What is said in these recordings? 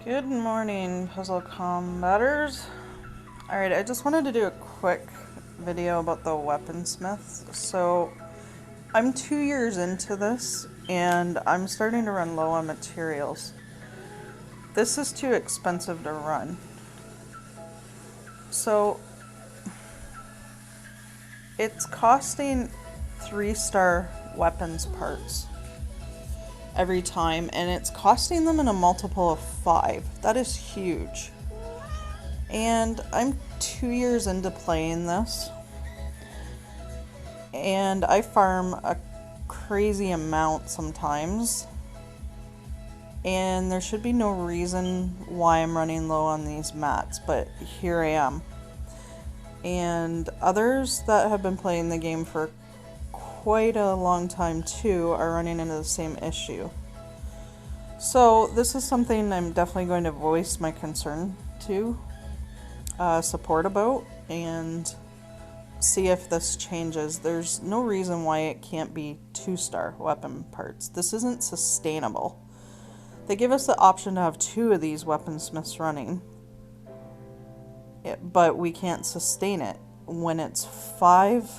Good morning, puzzle combaters. Alright, I just wanted to do a quick video about the Weaponsmith. So, I'm 2 years into this, and I'm starting to run low on materials. This is too expensive to run. So, it's costing 3-star weapons parts every time, and it's costing them in a multiple of 5. That is huge. And I'm 2 years into playing this, and I farm a crazy amount sometimes, and there should be no reason why I'm running low on these mats, but here I am. And others that have been playing the game for quite a long time too are running into the same issue. So this is something I'm definitely going to voice my concern to support about and see if this changes. There's no reason why it can't be 2-star weapon parts. This isn't sustainable. They give us the option to have 2 of these weaponsmiths running, but we can't sustain it when it's 5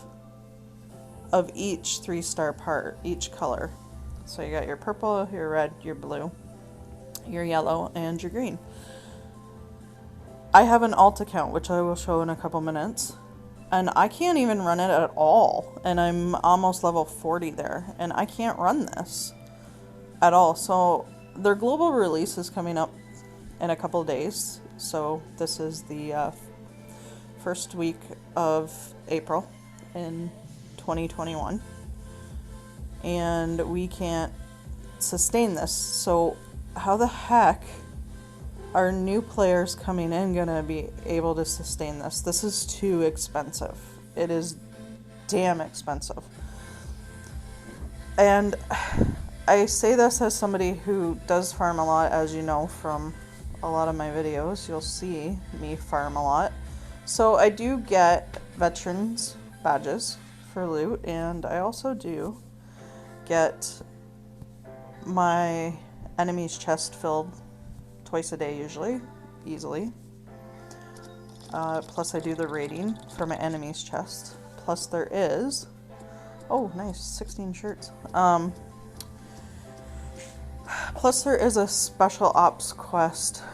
of each 3-star part, each color. So you got your purple, your red, your blue, your yellow, and your green. I have an alt account, which I will show in a couple minutes, and I can't even run it at all, and I'm almost level 40 there, and I can't run this at all. So their global release is coming up in a couple days, so this is the first week of April in 2021, and we can't sustain this. So how the heck are new players coming in gonna be able to sustain this? This is too expensive. It is damn expensive. And I say this as somebody who does farm a lot, as you know from a lot of my videos. You'll see me farm a lot. So I do get veterans badges for loot, and I also do get my enemy's chest filled twice a day usually, easily. Plus I do the raiding for my enemy's chest. Plus there is, oh nice, 16 shirts. Plus there is a special ops quest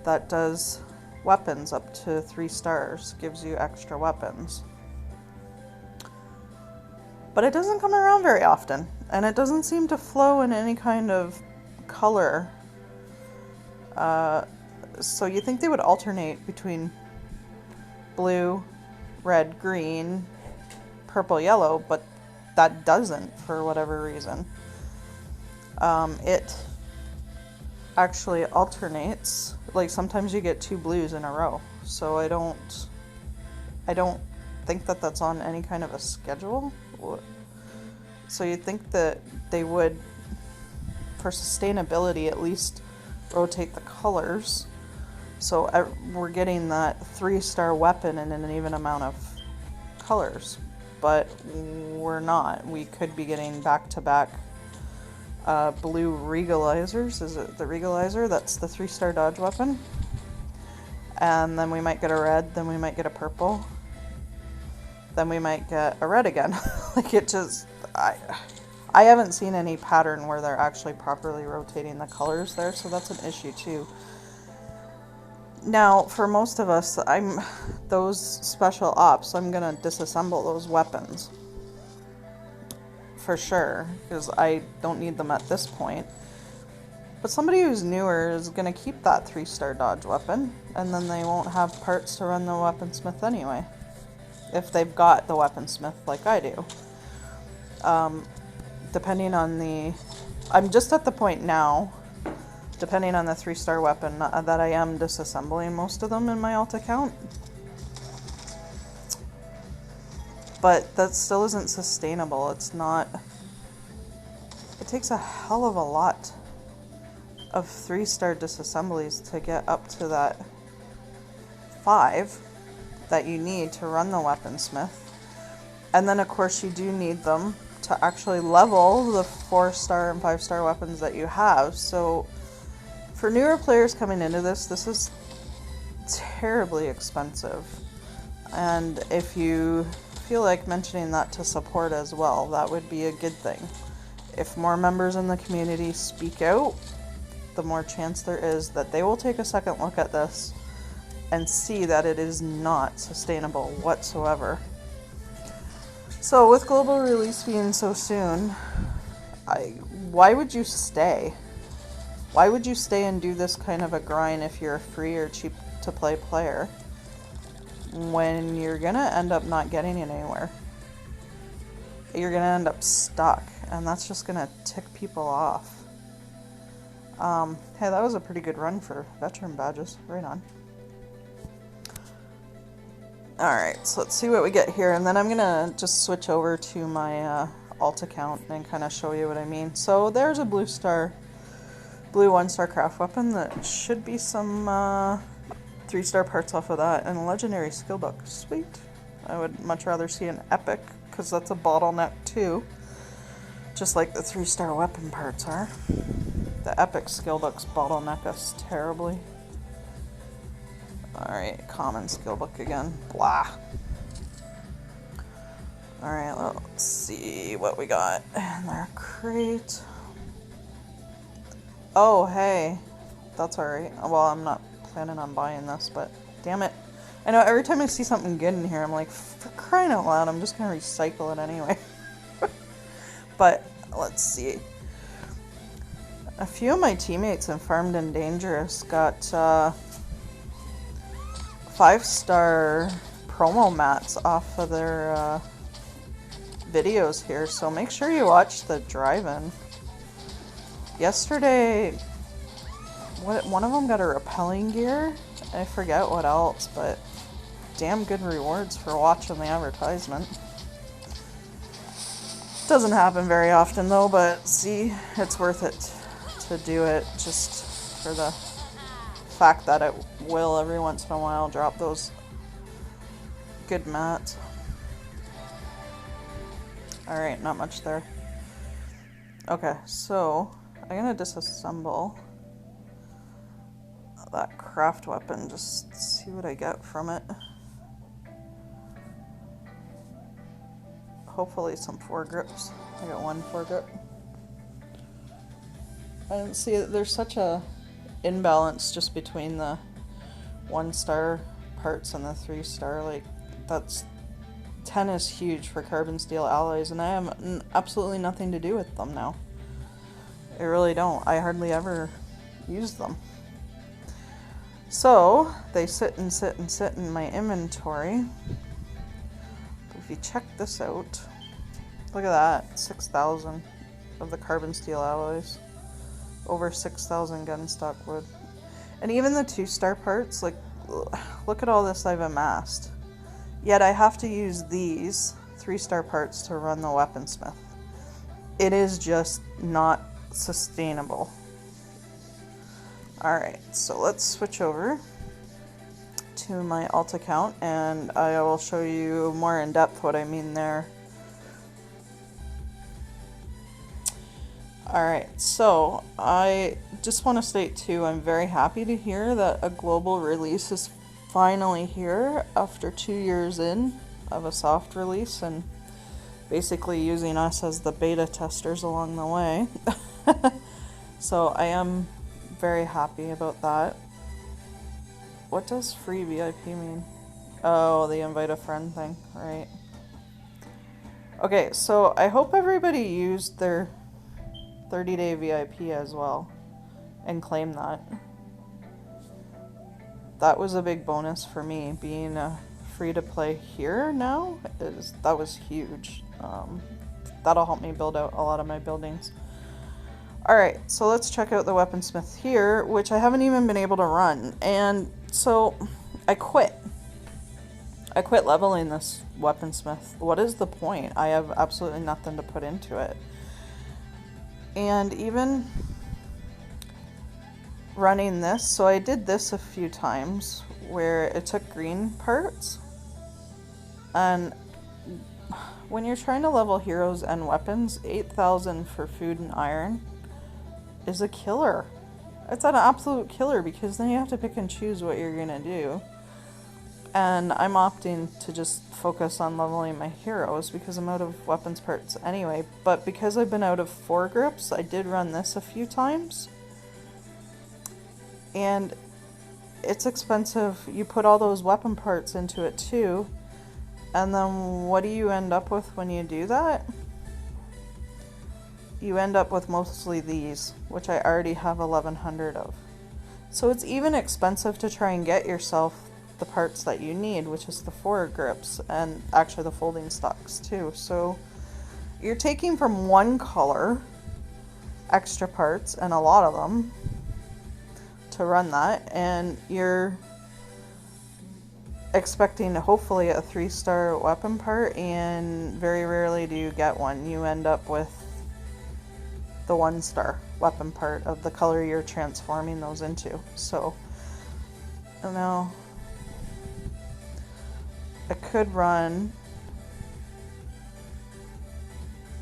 that does weapons up to 3 stars, gives you extra weapons. But it doesn't come around very often, and it doesn't seem to flow in any kind of color. So you think they would alternate between blue, red, green, purple, yellow, but that doesn't for whatever reason. It actually alternates. Like sometimes you get 2 blues in a row. So I don't think that that's on any kind of a schedule. So you'd think that they would, for sustainability, at least rotate the colors. So we're getting that 3-star weapon in an even amount of colors. But we're not. We could be getting back-to-back blue regalizers. Is it the regalizer? That's the 3-star dodge weapon. And then we might get a red, then we might get a purple. Then we might get a red again. Like it just, I haven't seen any pattern where they're actually properly rotating the colors there, so that's an issue too. Now, for most of us, those special ops, I'm gonna disassemble those weapons. For sure, because I don't need them at this point. But somebody who's newer is gonna keep that 3-star dodge weapon, and then they won't have parts to run the weaponsmith anyway. If they've got the weaponsmith like I do. Depending on I'm just at the point now, depending on the 3-star weapon, that I am disassembling most of them in my alt account. But that still isn't sustainable. It's not, it takes a hell of a lot of 3-star disassemblies to get up to that 5 that you need to run the weaponsmith. And then of course you do need them to actually level the 4-star and 5-star weapons that you have. So For newer players coming into this is terribly expensive. And if you feel like mentioning that to support as well, that would be a good thing. If more members in the community speak out, the more chance there is that they will take a second look at this and see that it is not sustainable whatsoever. So with global release being so soon, why would you stay? Why would you stay and do this kind of a grind if you're a free or cheap to play player when you're gonna end up not getting anywhere? You're gonna end up stuck, and that's just gonna tick people off. Hey, that was a pretty good run for veteran badges. Right on. Alright, so let's see what we get here, and then I'm gonna just switch over to my alt account and kind of show you what I mean. So there's a blue 1-star craft weapon that should be some 3-star parts off of that, and a legendary skill book. Sweet. I would much rather see an epic, because that's a bottleneck too, just like the 3-star weapon parts are. The epic skill books bottleneck us terribly. Alright, common skill book again. Blah. Alright, let's see what we got in our crate. Oh, hey. That's alright. Well, I'm not planning on buying this, but damn it. I know every time I see something good in here, I'm like, for crying out loud, I'm just gonna recycle it anyway. But, let's see. A few of my teammates in Farmed and Dangerous got 5-star promo mats off of their videos here, so make sure you watch the drive-in. Yesterday, one of them got a rappelling gear. I forget what else, but damn good rewards for watching the advertisement. Doesn't happen very often though, but see, it's worth it to do it just for the fact that it will every once in a while drop those good mats. Alright, not much there. Okay, so I'm gonna disassemble that craft weapon, just see what I get from it. Hopefully some foregrips. I got one foregrip. I didn't see that there's such a imbalance just between the 1-star parts and the 3-star. Like, that's 10 is huge for carbon steel alloys, and I have absolutely nothing to do with them now. I really don't. I hardly ever use them. So they sit and sit and sit in my inventory. But if you check this out, look at that, 6,000 of the carbon steel alloys, over 6,000 gun stock wood, and even the 2-star parts. Like, look at all this I've amassed. Yet I have to use these 3-star parts to run the Weaponsmith. It is just not sustainable. Alright, so let's switch over to my alt account and I will show you more in depth what I mean there. Alright, so I just want to state too, I'm very happy to hear that a global release is finally here after 2 years in of a soft release and basically using us as the beta testers along the way. So I am very happy about that. What does free VIP mean? Oh, the invite a friend thing, right? Okay, so I hope everybody used their 30-day VIP as well and claimed that. That was a big bonus for me, being free to play here now. That was huge. That'll help me build out a lot of my buildings. Alright, so let's check out the Weaponsmith here, which I haven't even been able to run. And so I quit. I quit leveling this Weaponsmith. What is the point? I have absolutely nothing to put into it. And even running this, so I did this a few times where it took green parts. And when you're trying to level heroes and weapons, 8,000 for food and iron is a killer. It's an absolute killer because then you have to pick and choose what you're gonna do. And I'm opting to just focus on leveling my heroes because I'm out of weapons parts anyway. But because I've been out of foregrips, I did run this a few times. And it's expensive. You put all those weapon parts into it too. And then what do you end up with when you do that? You end up with mostly these, which I already have 1100 of. So it's even expensive to try and get yourself the parts that you need, which is the foregrips and actually the folding stocks too. So you're taking from one color extra parts, and a lot of them, to run that, and you're expecting hopefully a 3-star weapon part, and very rarely do you get one. You end up with the 1-star weapon part of the color you're transforming those into. So now I could run,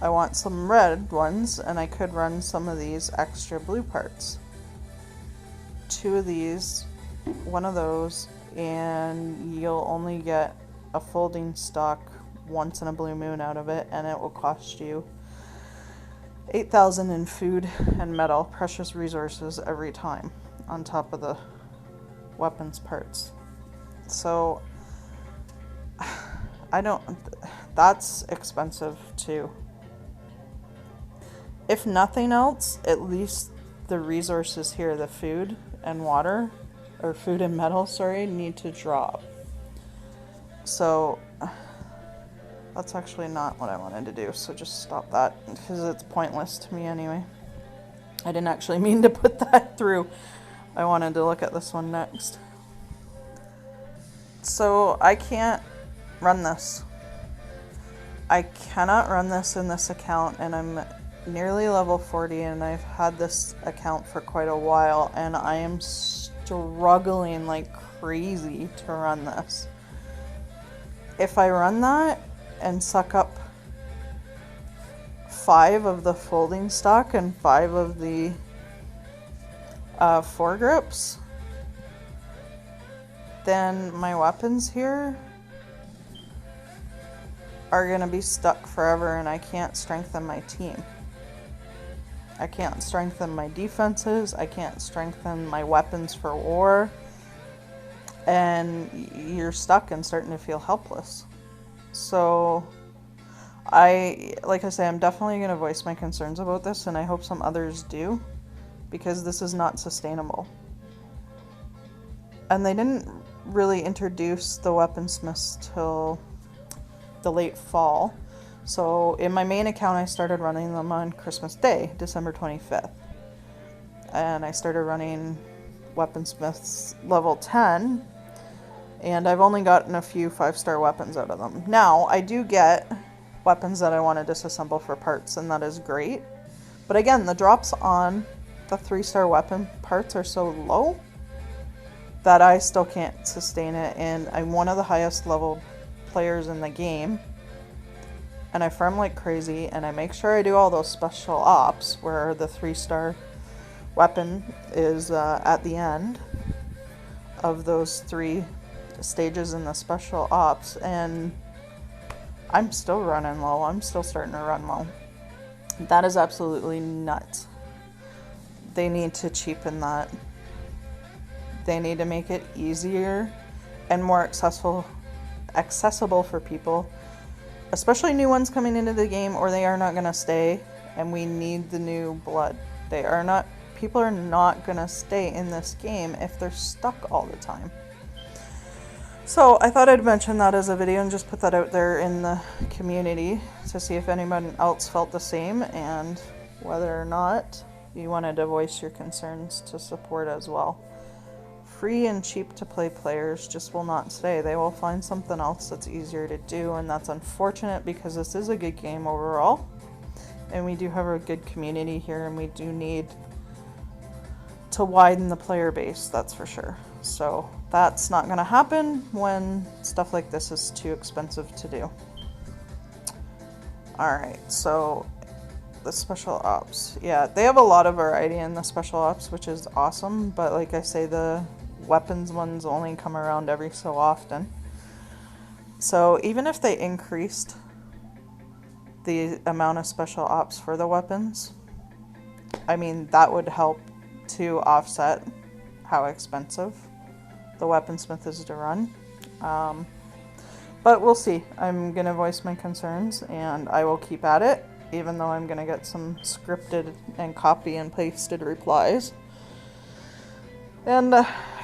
I want some red ones, and I could run some of these extra blue parts. 2 of these, 1 of those, and you'll only get a folding stock once in a blue moon out of it, and it will cost you 8,000 in food and metal, precious resources, every time, on top of the weapons parts. So that's expensive too. If nothing else, at least the resources here, the food and water, or food and metal, sorry, need to drop. So that's actually not what I wanted to do, so just stop that, because it's pointless to me anyway. I didn't actually mean to put that through. I wanted to look at this one next. So I can't run this. I cannot run this in this account, and I'm nearly level 40, and I've had this account for quite a while, and I am struggling like crazy to run this. If I run that and suck up 5 of the folding stock and 5 of the foregrips, then my weapons here are gonna be stuck forever, and I can't strengthen my team. I can't strengthen my defenses, I can't strengthen my weapons for war, and you're stuck and starting to feel helpless. So like I say, I'm definitely going to voice my concerns about this, and I hope some others do, because this is not sustainable. And they didn't really introduce the weaponsmiths till the late fall. So in my main account, I started running them on Christmas Day, December 25th. And I started running weaponsmiths level 10, and I've only gotten a few 5-star weapons out of them. Now, I do get weapons that I want to disassemble for parts, and that is great. But again, the drops on the 3-star weapon parts are so low that I still can't sustain it, and I'm one of the highest level players in the game, and I farm like crazy, and I make sure I do all those special ops where the 3-star weapon is at the end of those 3 stages in the special ops, and I'm still running low. I'm still starting to run low. That is absolutely nuts. They need to cheapen that. They need to make it easier and more accessible for people, especially new ones coming into the game, or they are not going to stay, and we need the new blood. People are not going to stay in this game if they're stuck all the time. So I thought I'd mention that as a video and just put that out there in the community to see if anyone else felt the same, and whether or not you wanted to voice your concerns to support as well. Free and cheap to play players just will not stay. They will find something else that's easier to do, and that's unfortunate because this is a good game overall, and we do have a good community here, and we do need to widen the player base, that's for sure. So that's not going to happen when stuff like this is too expensive to do. Alright, so the special ops. Yeah, they have a lot of variety in the special ops, which is awesome. But like I say, the weapons ones only come around every so often. So even if they increased the amount of special ops for the weapons, I mean, that would help to offset how expensive the Weaponsmith is to run. But we'll see. I'm going to voice my concerns, and I will keep at it, even though I'm going to get some scripted and copy and pasted replies. And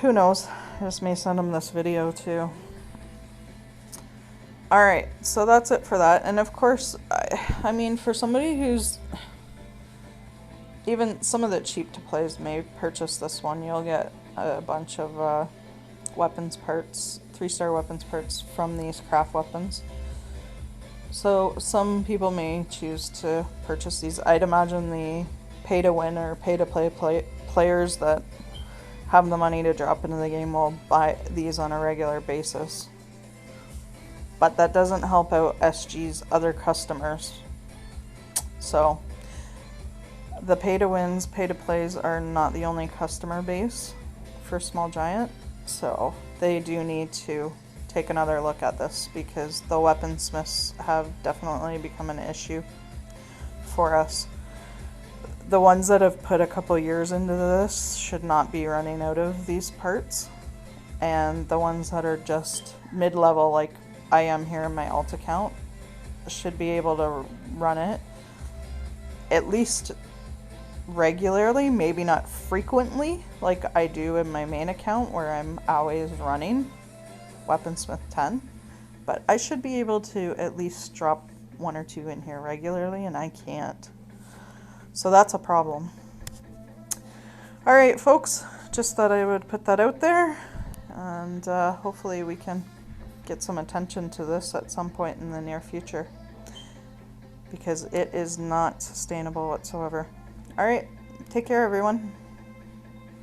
who knows, I just may send them this video too. Alright, so that's it for that. And of course, I mean, for somebody who's... Even some of the cheap to plays may purchase this one. You'll get a bunch of weapons parts, 3-star weapons parts from these craft weapons. So some people may choose to purchase these. I'd imagine the pay to win or pay to play players that have the money to drop into the game will buy these on a regular basis. But that doesn't help out SG's other customers. So the pay to wins, pay to plays are not the only customer base for Small Giant. So they do need to take another look at this, because the weaponsmiths have definitely become an issue for us. The ones that have put a couple years into this should not be running out of these parts, and the ones that are just mid-level, like I am here in my alt account, should be able to run it at least regularly, maybe not frequently like I do in my main account where I'm always running Weaponsmith 10, but I should be able to at least drop 1 or 2 in here regularly, and I can't. So that's a problem. Alright folks, just thought I would put that out there, and hopefully we can get some attention to this at some point in the near future, because it is not sustainable whatsoever. Alright, take care everyone.